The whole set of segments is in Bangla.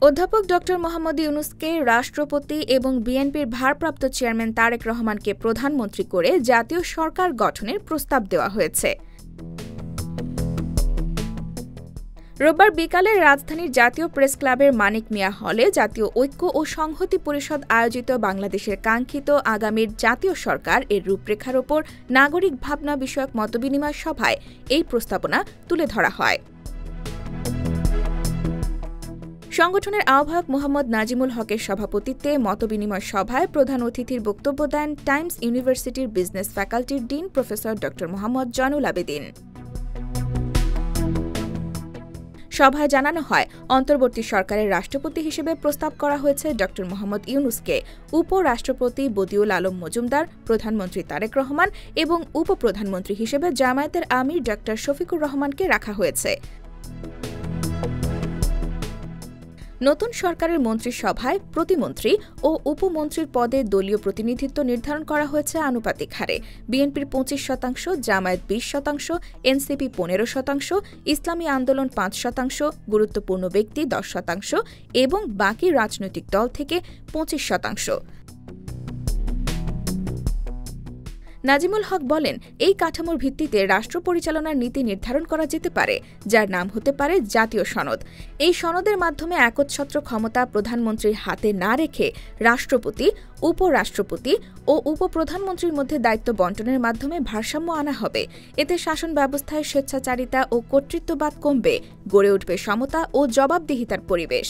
অধ্যাপক ড. মোহাম্মদ ইউনূসকে রাষ্ট্রপতি এবং বিএনপির ভারপ্রাপ্ত চেয়ারম্যান তারেক রহমানকে প্রধানমন্ত্রী করে জাতীয় সরকার গঠনের প্রস্তাব দেওয়া হয়েছে। রোববার বিকালে রাজধানীর জাতীয় প্রেস ক্লাবের মানিক মিয়া হলে জাতীয় ঐক্য ও সংহতি পরিষদ আয়োজিত বাংলাদেশের কাঙ্ক্ষিত আগামীর জাতীয় সরকার এর রূপরেখার ওপর নাগরিক ভাবনা বিষয়ক মতবিনিময় সভায় এই প্রস্তাবনা তুলে ধরা হয়। সংগঠনের আহ্বায়ক মোহাম্মদ নাজিমুল হকের সভাপতিত্বে মতবিনিময় সভায় প্রধান অতিথির বক্তব্য দেন টাইমস ইউনিভার্সিটির বিজনেস ফ্যাকাল্টির ডিন প্রফেসর ড. মোহাম্মদ জয়নুল আবেদিন। সভায় জানানো হয়, অন্তর্বর্তী সরকারের রাষ্ট্রপতি হিসেবে প্রস্তাব করা হয়েছে ড. মোহাম্মদ ইউনূসকে, উপরাষ্ট্রপতি বদিউল আলম মজুমদার, প্রধানমন্ত্রী তারেক রহমান এবং উপপ্রধানমন্ত্রী হিসেবে জামায়াতের আমির ড. শফিকুর রহমানকে রাখা হয়েছে। নতুন সরকারের মন্ত্রিসভায় প্রতিমন্ত্রী ও উপমন্ত্রীর পদে দলীয় প্রতিনিধিত্ব নির্ধারণ করা হয়েছে আনুপাতিক হারে। বিএনপির 25%, জামায়াত 20%, এনসিপি 15%, ইসলামী আন্দোলন 5%, গুরুত্বপূর্ণ ব্যক্তি 10% এবং বাকি রাজনৈতিক দল থেকে 25%। নাজিমুল হক বলেন, এই কাঠামোর ভিত্তিতে রাষ্ট্র পরিচালনার নীতি নির্ধারণ করা যেতে পারে, যার নাম হতে পারে জাতীয় সনদ। এই সনদের মাধ্যমে একচ্ছত্র ক্ষমতা প্রধানমন্ত্রীর হাতে না রেখে রাষ্ট্রপতি, উপরাষ্ট্রপতি ও উপপ্রধানমন্ত্রীর মধ্যে দায়িত্ব বণ্টনের মাধ্যমে ভারসাম্য আনা হবে। এতে শাসন ব্যবস্থায় স্বেচ্ছাচারিতা ও কর্তৃত্ববাদ কমবে, গড়ে উঠবে সমতা ও জবাবদিহিতার পরিবেশ।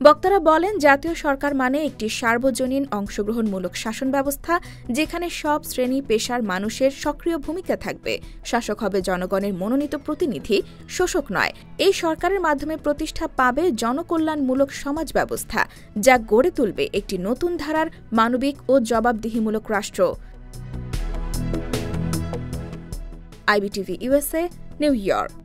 বক্তারা বলেন, জাতীয় সরকার মানে একটি সার্বজনীন অংশগ্রহণমূলক শাসন ব্যবস্থা, যেখানে সব শ্রেণী পেশার মানুষের সক্রিয় ভূমিকা থাকবে। শাসক হবে জনগণের মনোনীত প্রতিনিধি, শোষক নয়। এই সরকারের মাধ্যমে প্রতিষ্ঠা পাবে জনকল্যাণমূলক সমাজ ব্যবস্থা, যা গড়ে তুলবে একটি নতুন ধারার মানবিক ও জবাবদিহিমূলক রাষ্ট্র। IBTV USA, new York.